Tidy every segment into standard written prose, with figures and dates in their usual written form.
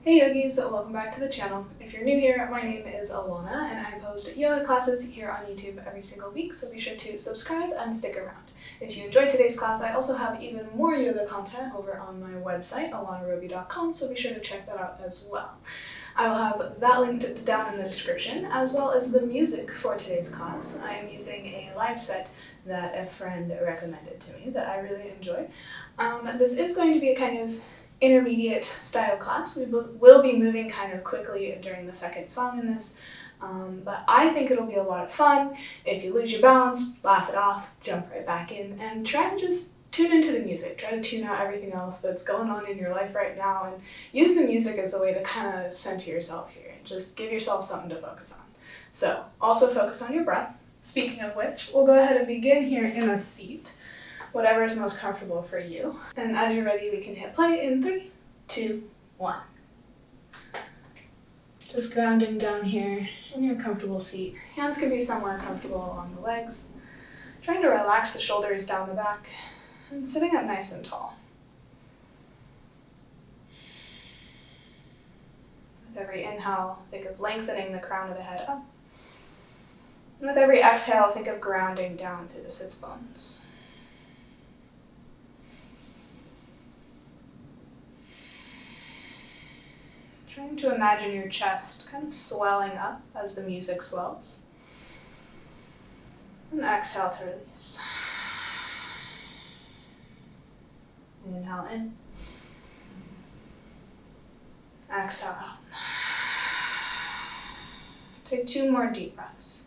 Hey yogis, welcome back to the channel. If you're new here, my name is Alana and I post yoga classes here on YouTube every single week, so be sure to subscribe and stick around. If you enjoyed today's class, I also have even more yoga content over on my website, alanaroby.com, so be sure to check that out as well. I will have that linked down in the description, as well as the music for today's class. I am using a live set that a friend recommended to me that I really enjoy. This is going to be a kind of intermediate style class. We will be moving kind of quickly during the second song in this, but I think it'll be a lot of fun. If you lose your balance, laugh it off, jump right back in, and try to just tune into the music. Try to tune out everything else that's going on in your life right now and use the music as a way to kind of center yourself here and just give yourself something to focus on. So also focus on your breath. Speaking of which, we'll go ahead and begin here in a seat. Whatever is most comfortable for you. And as you're ready, we can hit play in 3, 2, 1. Just grounding down here in your comfortable seat. Hands can be somewhere comfortable along the legs. Trying to relax the shoulders down the back and sitting up nice and tall. With every inhale, think of lengthening the crown of the head up. And with every exhale, think of grounding down through the sits bones. Trying to imagine your chest kind of swelling up as the music swells. And exhale to release. Inhale in. Exhale out. Take 2 more deep breaths.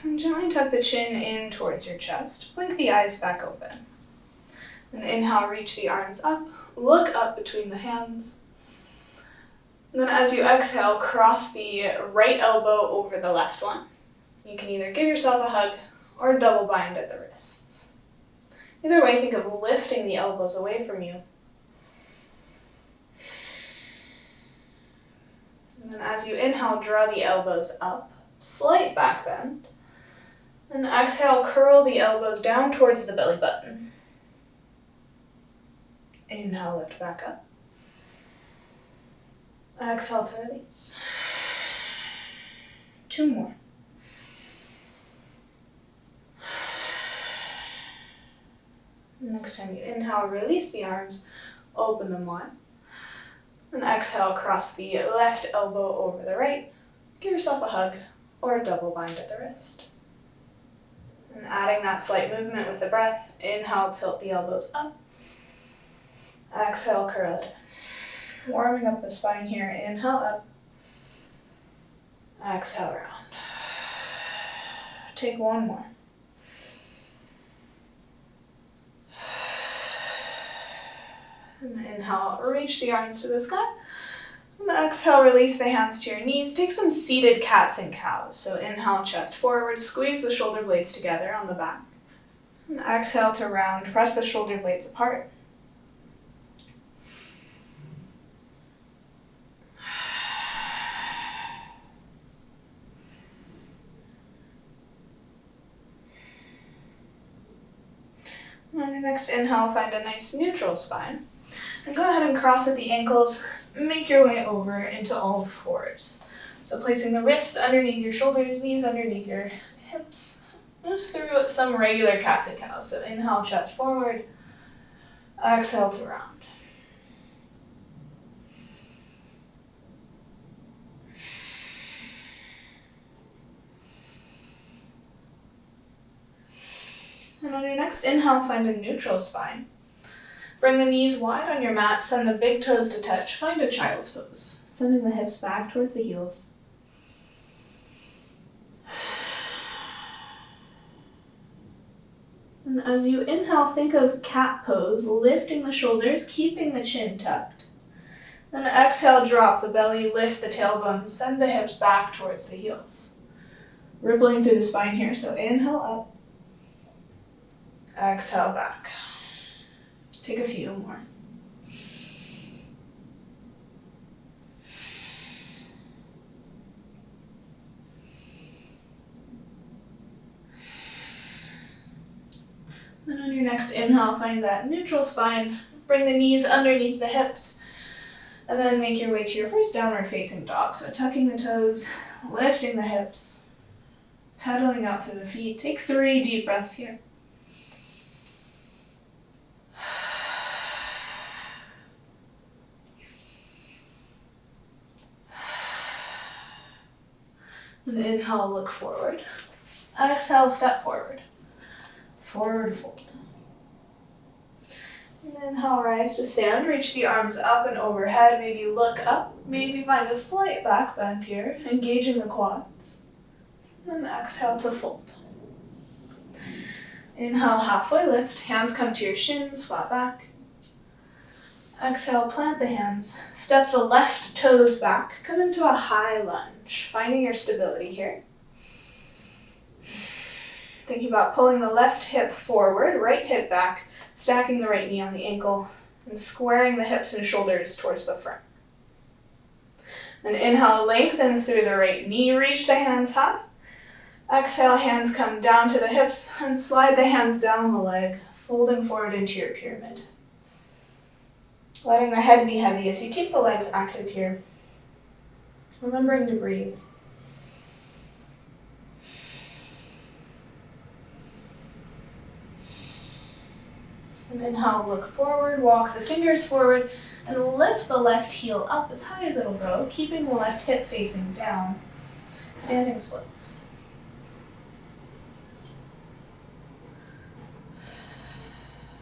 And gently tuck the chin in towards your chest. Blink the eyes back open. And inhale, reach the arms up. Look up between the hands. And then as you exhale, cross the right elbow over the left one. You can either give yourself a hug or double bind at the wrists. Either way, think of lifting the elbows away from you. And then as you inhale, draw the elbows up. Slight back bend. And exhale, curl the elbows down towards the belly button. Inhale, lift back up. Exhale to release. 2 more. Next time you inhale, release the arms, open them wide. And exhale, cross the left elbow over the right. Give yourself a hug or a double bind at the wrist. And adding that slight movement with the breath, inhale, tilt the elbows up. Exhale, curl it. Warming up the spine here, inhale up. Exhale, round. Take 1 more. And inhale, reach the arms to the sky. And exhale, release the hands to your knees. Take some seated cats and cows. So inhale, chest forward, squeeze the shoulder blades together on the back. And exhale to round, press the shoulder blades apart. And on your next inhale, find a nice neutral spine. And go ahead and cross at the ankles. Make your way over into all fours. So placing the wrists underneath your shoulders, knees underneath your hips. Move through some regular cats and cows. So inhale, chest forward. Exhale to round. And on your next inhale, find a neutral spine. Bring the knees wide on your mat, send the big toes to touch, find a child's pose. Sending the hips back towards the heels. And as you inhale, think of cat pose, lifting the shoulders, keeping the chin tucked. Then exhale, drop the belly, lift the tailbone, send the hips back towards the heels. Rippling through the spine here, so inhale up. Exhale back. Take a few more. your next inhale, find that neutral spine. Bring the knees underneath the hips. And then make your way to your first downward facing dog. So tucking the toes, lifting the hips, pedaling out through the feet. Take 3 deep breaths here. And inhale, look forward. Exhale, step forward. Forward fold. And inhale, rise to stand. Reach the arms up and overhead. Maybe look up. Maybe find a slight back bend here, engaging the quads. And then exhale to fold. Inhale, halfway lift. Hands come to your shins, flat back. Exhale, plant the hands. Step the left toes back. Come into a high lunge, finding your stability here. Thinking about pulling the left hip forward, right hip back, stacking the right knee on the ankle, and squaring the hips and shoulders towards the front. And inhale, lengthen through the right knee, reach the hands high. Exhale, hands come down to the hips, and slide the hands down the leg, folding forward into your pyramid. Letting the head be heavy as you keep the legs active here. Remembering to breathe. And inhale, look forward, walk the fingers forward, and lift the left heel up as high as it'll go, keeping the left hip facing down. Standing splits.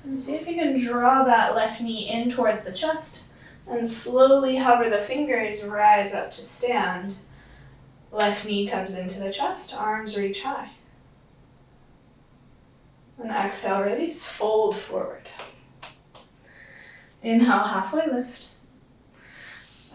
And see if you can draw that left knee in towards the chest, and slowly hover the fingers, rise up to stand. Left knee comes into the chest, arms reach high. And exhale, release, fold forward. Inhale, halfway lift.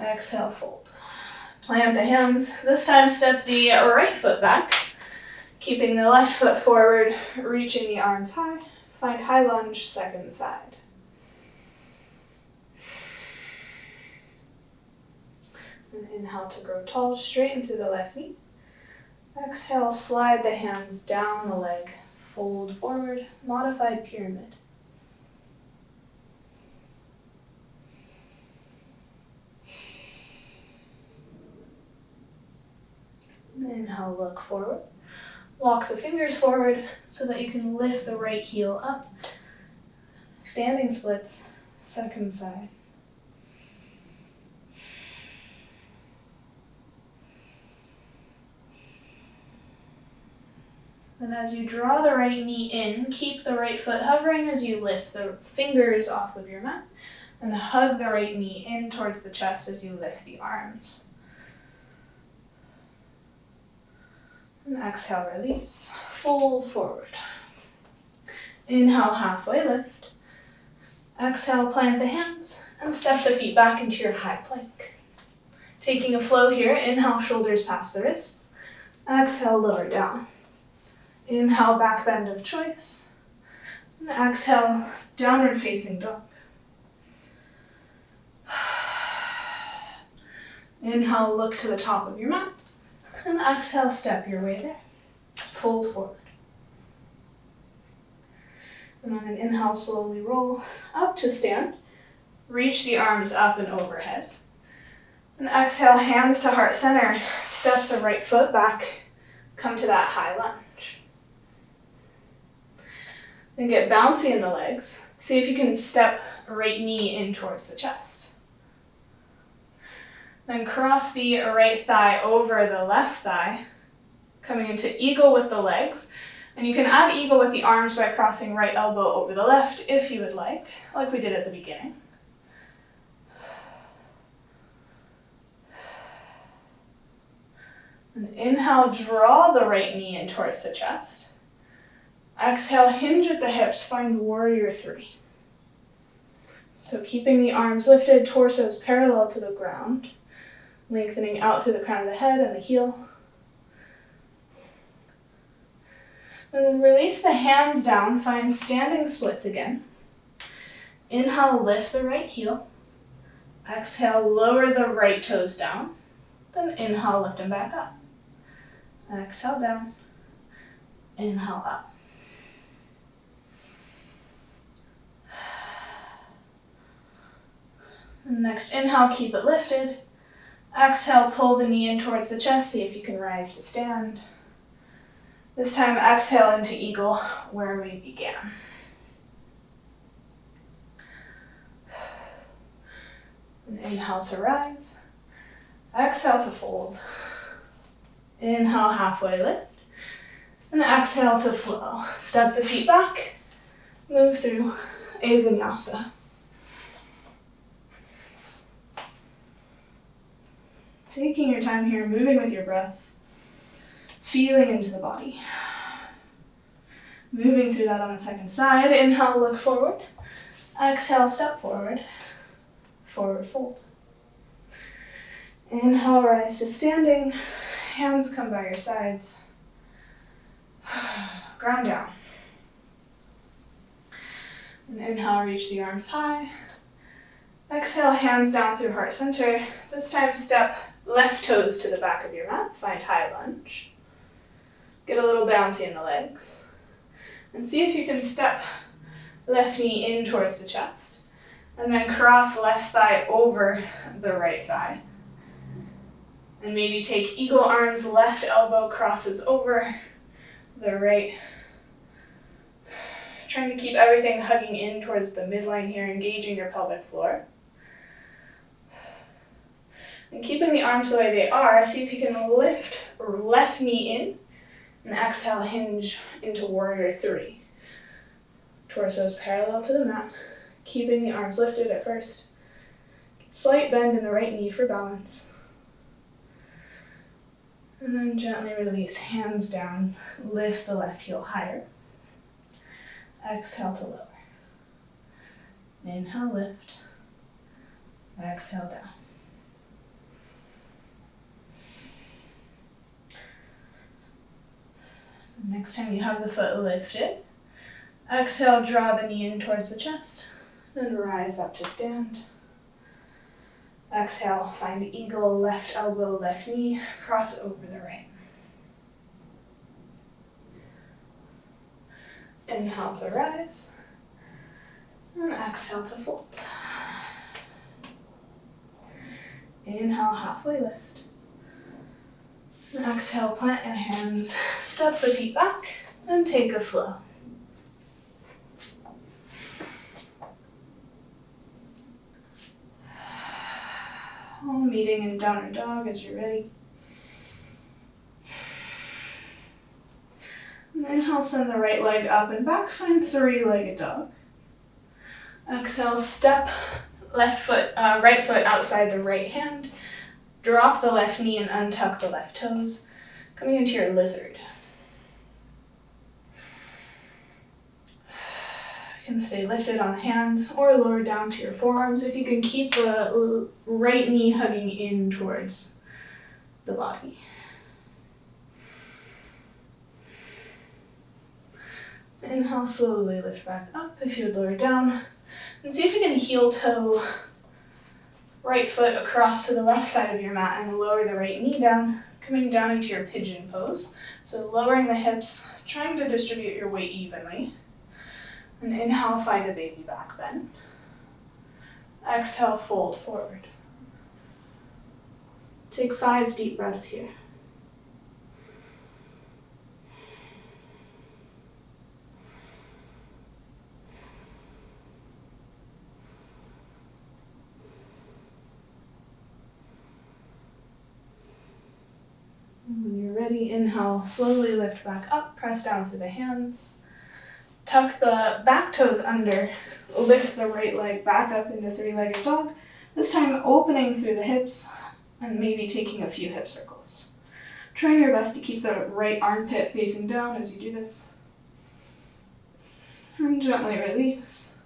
Exhale, fold. Plant the hands. This time step the right foot back, keeping the left foot forward, reaching the arms high. Find high lunge, second side. And inhale to grow tall, straighten through the left knee. Exhale, slide the hands down the leg. Fold forward, modified pyramid. Inhale, look forward. Walk the fingers forward so that you can lift the right heel up. Standing splits, second side. Then as you draw the right knee in, keep the right foot hovering as you lift the fingers off of your mat, and hug the right knee in towards the chest as you lift the arms. And exhale, release. Fold forward. Inhale, halfway lift. Exhale, plant the hands, and step the feet back into your high plank. Taking a flow here, inhale, shoulders past the wrists. Exhale, lower down. Inhale, back bend of choice. And exhale, downward facing dog. Inhale, look to the top of your mat. And exhale, step your way there. Fold forward. And on an inhale, slowly roll up to stand. Reach the arms up and overhead. And exhale, hands to heart center. Step the right foot back. Come to that high lunge. Then get bouncy in the legs. See if you can step right knee in towards the chest. Then cross the right thigh over the left thigh, coming into eagle with the legs. And you can add eagle with the arms by crossing right elbow over the left if you would like we did at the beginning. And inhale, draw the right knee in towards the chest. Exhale, hinge at the hips, find warrior three. So keeping the arms lifted, torsos parallel to the ground, lengthening out through the crown of the head and the heel. And then release the hands down, find standing splits again. Inhale, lift the right heel. Exhale, lower the right toes down. Then inhale, lift them back up. Exhale down. Inhale up. And next inhale, keep it lifted. Exhale, pull the knee in towards the chest, see if you can rise to stand. This time exhale into eagle where we began. And inhale to rise. Exhale to fold. Inhale, halfway lift. And exhale to flow. Step the feet back. Move through a vinyasa. Taking your time here, moving with your breath. Feeling into the body. Moving through that on the second side. Inhale, look forward. Exhale, step forward. Forward fold. Inhale, rise to standing. Hands come by your sides. Ground down. And inhale, reach the arms high. Exhale, hands down through heart center. This time step left toes to the back of your mat. Find high lunge. Get a little bouncy in the legs. And see if you can step left knee in towards the chest. And then cross left thigh over the right thigh. And maybe take eagle arms, left elbow crosses over the right. Trying to keep everything hugging in towards the midline here, engaging your pelvic floor. And keeping the arms the way they are, see if you can lift left knee in and exhale, hinge into warrior three. Torso's parallel to the mat, keeping the arms lifted at first. Slight bend in the right knee for balance. And then gently release, hands down, lift the left heel higher. Exhale to lower. Inhale, lift. Exhale, down. Next time you have the foot lifted, exhale, draw the knee in towards the chest, and rise up to stand. Exhale, find eagle, left elbow, left knee, cross over the right. Inhale to rise, and exhale to fold. Inhale, halfway lift. And exhale, plant your hands, step the feet back, and take a flow. All meeting in downward dog as you're ready. And inhale, send the right leg up and back, find three-legged dog. Exhale, step right foot outside the right hand. Drop the left knee and untuck the left toes, coming into your lizard. You can stay lifted on the hands or lower down to your forearms if you can keep the right knee hugging in towards the body. Inhale, slowly lift back up if you would lower down. And see if you can heel toe right foot across to the left side of your mat and lower the right knee down, coming down into your pigeon pose. So lowering the hips, trying to distribute your weight evenly. And inhale, find a baby back bend. Exhale, fold forward. Take 5 deep breaths here. When you're ready, inhale, slowly lift back up, press down through the hands. Tuck the back toes under, lift the right leg back up into three-legged dog. This time opening through the hips and maybe taking a few hip circles. Trying your best to keep the right armpit facing down as you do this. And gently release.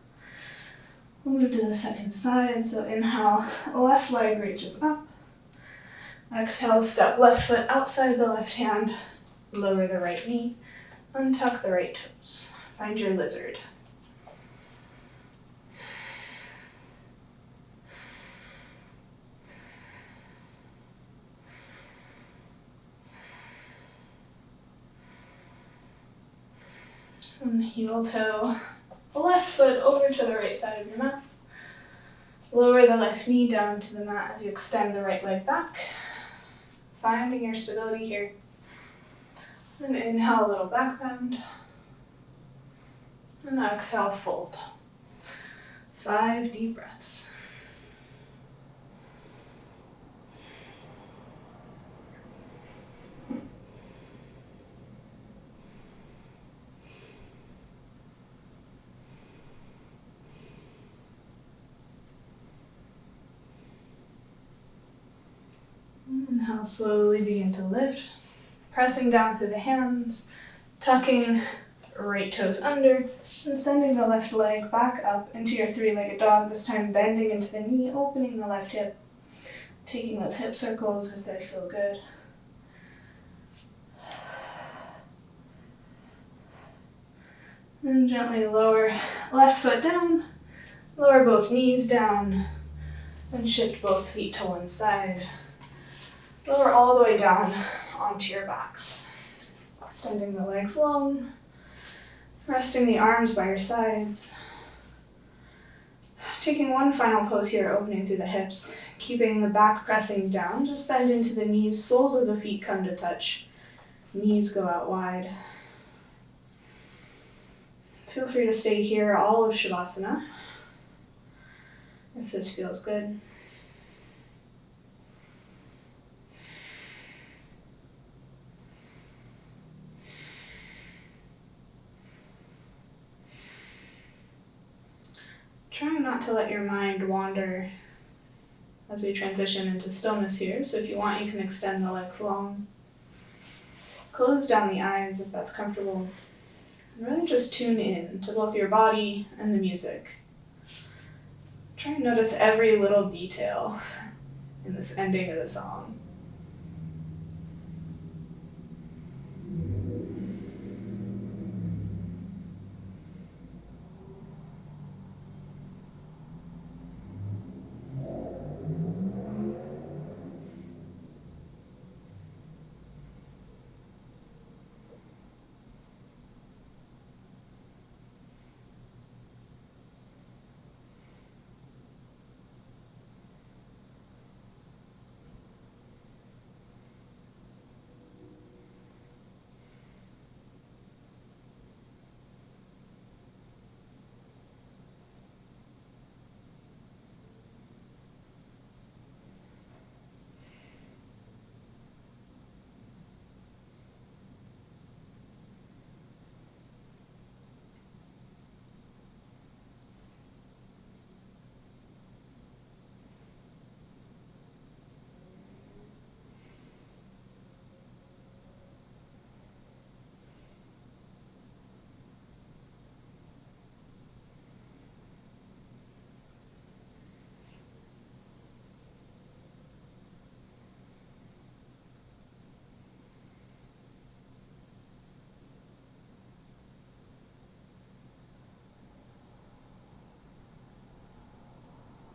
We'll move to the second side, so inhale, left leg reaches up. Exhale, step left foot outside the left hand, lower the right knee, untuck the right toes. Find your lizard. And heel toe the left foot over to the right side of your mat. Lower the left knee down to the mat as you extend the right leg back, finding your stability here. And inhale, a little back bend. And exhale, fold. 5 deep breaths. Inhale, slowly begin to lift, pressing down through the hands, tucking right toes under, and sending the left leg back up into your 3-legged dog, this time bending into the knee, opening the left hip, taking those hip circles if they feel good. And gently lower left foot down, lower both knees down, and shift both feet to one side. Lower all the way down onto your backs. Extending the legs long, resting the arms by your sides. Taking one final pose here, opening through the hips, keeping the back pressing down, just bend into the knees, soles of the feet come to touch, knees go out wide. Feel free to stay here all of Shavasana, if this feels good. Trying not to let your mind wander as we transition into stillness here, so if you want, you can extend the legs long. Close down the eyes if that's comfortable. And really just tune in to both your body and the music. Try and notice every little detail in this ending of the song.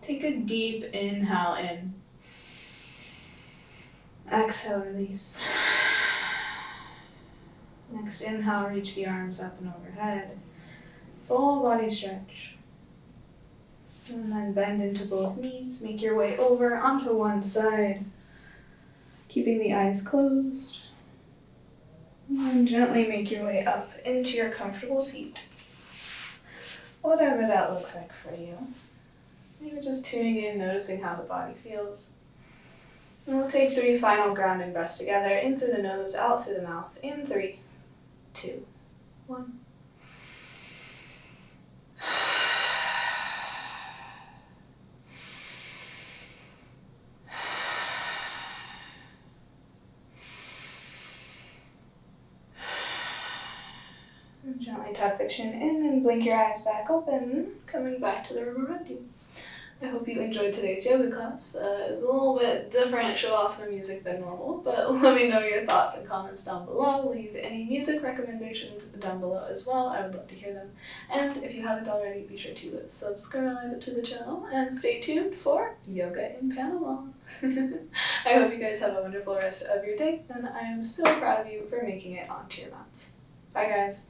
Take a deep inhale in. Exhale, release. Next inhale, reach the arms up and overhead. Full body stretch. And then bend into both knees. Make your way over onto one side, keeping the eyes closed. And then gently make your way up into your comfortable seat. Whatever that looks like for you. Maybe just tuning in, noticing how the body feels. And we'll take 3 final grounding breaths together, in through the nose, out through the mouth. In 3, 2, 1. And gently tuck the chin in and blink your eyes back open, coming back to the room around you. I hope you enjoyed today's yoga class. It was a little bit different Shavasana music than normal, but let me know your thoughts and comments down below. Leave any music recommendations down below as well. I would love to hear them. And if you haven't already, be sure to subscribe to the channel and stay tuned for Yoga in Panama. I hope you guys have a wonderful rest of your day, and I am so proud of you for making it onto your mats. Bye guys.